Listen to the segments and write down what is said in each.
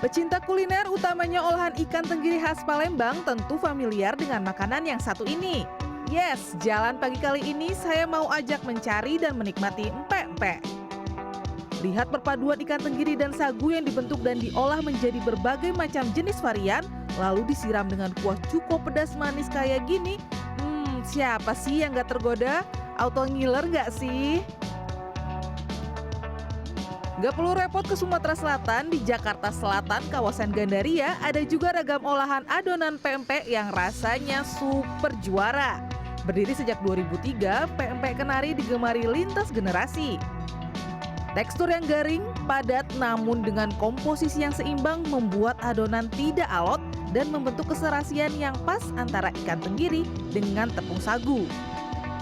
Pecinta kuliner, utamanya olahan ikan tenggiri khas Palembang, tentu familiar dengan makanan yang satu ini. Yes, jalan pagi kali ini saya mau ajak mencari dan menikmati empek-empek. Lihat perpaduan ikan tenggiri dan sagu yang dibentuk dan diolah menjadi berbagai macam jenis varian, lalu disiram dengan kuah cuko pedas manis kayak gini. Siapa sih yang gak tergoda? Auto ngiler gak sih? Gak perlu repot ke Sumatera Selatan, di Jakarta Selatan, kawasan Gandaria, ada juga ragam olahan adonan pempek yang rasanya super juara. Berdiri sejak 2003, pempek Kenari digemari lintas generasi. Tekstur yang garing, padat, namun dengan komposisi yang seimbang membuat adonan tidak alot dan membentuk keserasian yang pas antara ikan tenggiri dengan tepung sagu.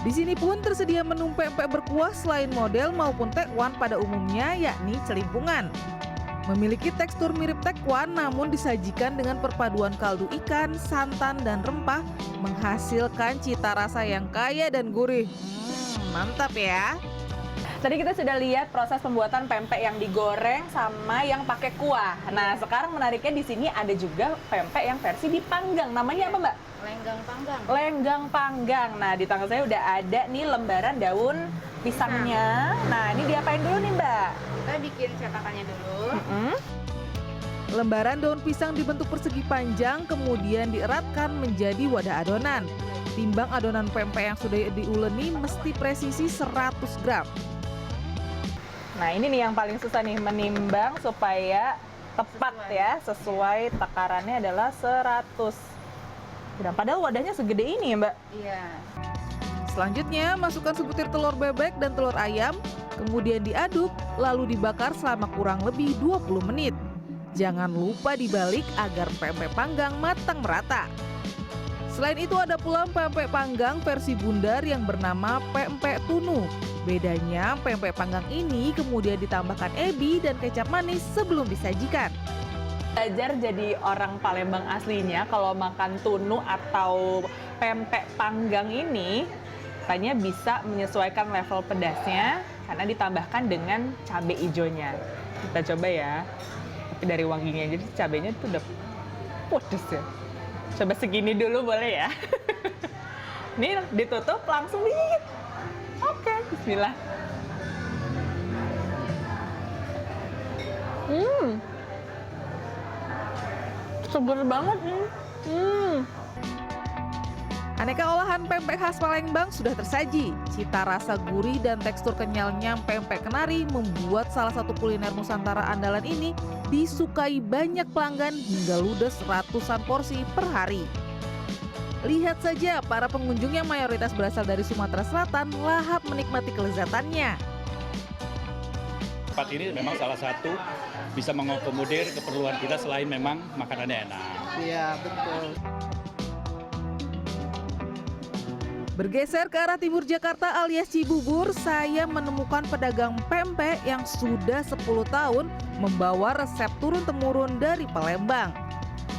Di sini pun tersedia menu pempek berkuah selain model maupun tekwan pada umumnya, yakni celimpungan. Memiliki tekstur mirip tekwan namun disajikan dengan perpaduan kaldu ikan, santan, dan rempah, menghasilkan cita rasa yang kaya dan gurih. Mantap ya! Tadi kita sudah lihat proses pembuatan pempek yang digoreng sama yang pakai kuah. Nah, sekarang menariknya di sini ada juga pempek yang versi dipanggang. Namanya apa, Mbak? Lenggang panggang. Lenggang panggang. Nah, di tangan saya udah ada nih lembaran daun pisangnya. Nah, ini diapain dulu nih, Mbak? Kita bikin cetakannya dulu. Lembaran daun pisang dibentuk persegi panjang, kemudian dieratkan menjadi wadah adonan. Timbang adonan pempek yang sudah diuleni mesti presisi 100 gram. Nah, ini nih yang paling susah nih, menimbang supaya tepat ya, sesuai takarannya adalah 100 gram. Padahal wadahnya segede ini ya, Mbak? Iya. Selanjutnya, masukkan sebutir telur bebek dan telur ayam, kemudian diaduk, lalu dibakar selama kurang lebih 20 menit. Jangan lupa dibalik agar pempek panggang matang merata. Selain itu ada pula pempek panggang versi bundar yang bernama pempek tunu. Bedanya, pempek panggang ini kemudian ditambahkan ebi dan kecap manis sebelum disajikan. Belajar jadi orang Palembang aslinya, kalau makan tunu atau pempek panggang ini, katanya bisa menyesuaikan level pedasnya karena ditambahkan dengan cabai hijaunya. Kita coba ya, tapi dari wanginya jadi cabainya tuh udah pedes ya. Coba segini dulu boleh ya? Ini ditutup langsung dingin. Oke, bismillah. Seger banget nih. Aneka olahan pempek khas Palembang sudah tersaji. Cita rasa gurih dan tekstur kenyalnya pempek Kenari membuat salah satu kuliner Nusantara andalan ini disukai banyak pelanggan hingga ludes ratusan porsi per hari. Lihat saja para pengunjung yang mayoritas berasal dari Sumatera Selatan lahap menikmati kelezatannya. Tempat ini memang salah satu bisa mengakomodir keperluan kita selain memang makanannya enak. Iya, betul. Bergeser ke arah timur Jakarta alias Cibubur, saya menemukan pedagang pempek yang sudah 10 tahun membawa resep turun-temurun dari Palembang.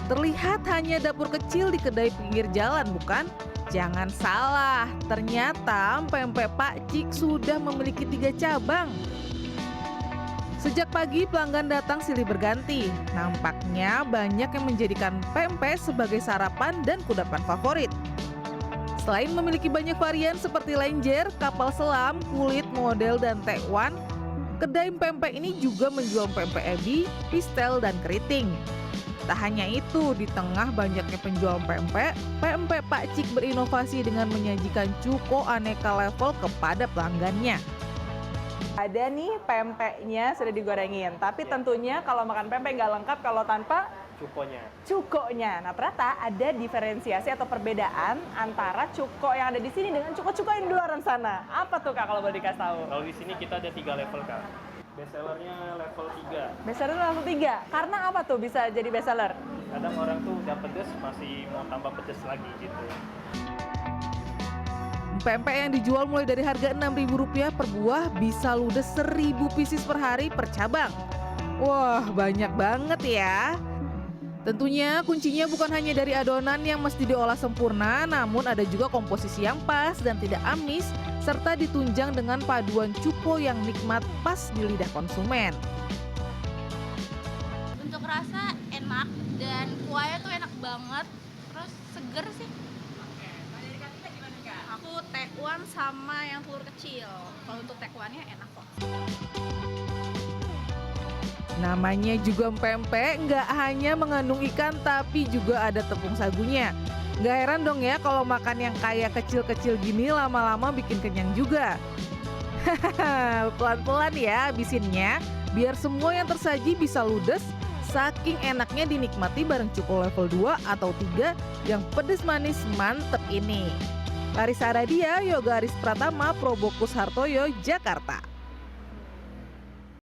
Terlihat hanya dapur kecil di kedai pinggir jalan, bukan? Jangan salah, ternyata pempek Pak Cik sudah memiliki 3 cabang. Sejak pagi pelanggan datang silih berganti. Nampaknya banyak yang menjadikan pempek sebagai sarapan dan kudapan favorit. Selain memiliki banyak varian seperti lenjer, kapal selam, kulit, model, dan tekwan, kedai pempek ini juga menjual pempek ebi, pistel, dan keriting. Tak hanya itu, di tengah banyaknya penjual pempek, pempek Pak Cik berinovasi dengan menyajikan cuko aneka level kepada pelanggannya. Ada nih pempeknya sudah digorengin, tapi tentunya kalau makan pempek nggak lengkap kalau tanpa cukonya. Nah, ternyata ada diferensiasi atau perbedaan antara cuko yang ada di sini dengan cuko-cuko yang di luar sana. Apa tuh, Kak, kalau boleh dikasih tahu? Kalau di sini kita ada 3 level, Kak. Bestsellernya level 3. Bestseller level 3. Karena apa tuh bisa jadi bestseller? Kadang orang tuh udah pedes masih mau tambah pedes lagi gitu. Pempek yang dijual mulai dari harga Rp6.000 per buah bisa ludes 1.000 pieces per hari per cabang. Wah, banyak banget ya. Tentunya kuncinya bukan hanya dari adonan yang mesti diolah sempurna, namun ada juga komposisi yang pas dan tidak amis, serta ditunjang dengan paduan cuko yang nikmat pas di lidah konsumen. Untuk rasa Dan kuahnya tuh enak banget, terus seger sih. Aku tekwan sama yang telur kecil. Kalau untuk tekwannya enak kok. Namanya juga pempek, nggak hanya mengandung ikan tapi juga ada tepung sagunya. Nggak heran dong ya kalau makan yang kayak kecil-kecil gini lama-lama bikin kenyang juga. Pelan-pelan ya habisinnya, biar semua yang tersaji bisa ludes, saking enaknya dinikmati bareng cuko level 2 atau 3 yang pedes manis mantep ini. Larissa Aradia, Yoga Aris Pratama, Probokus Hartoyo, Jakarta.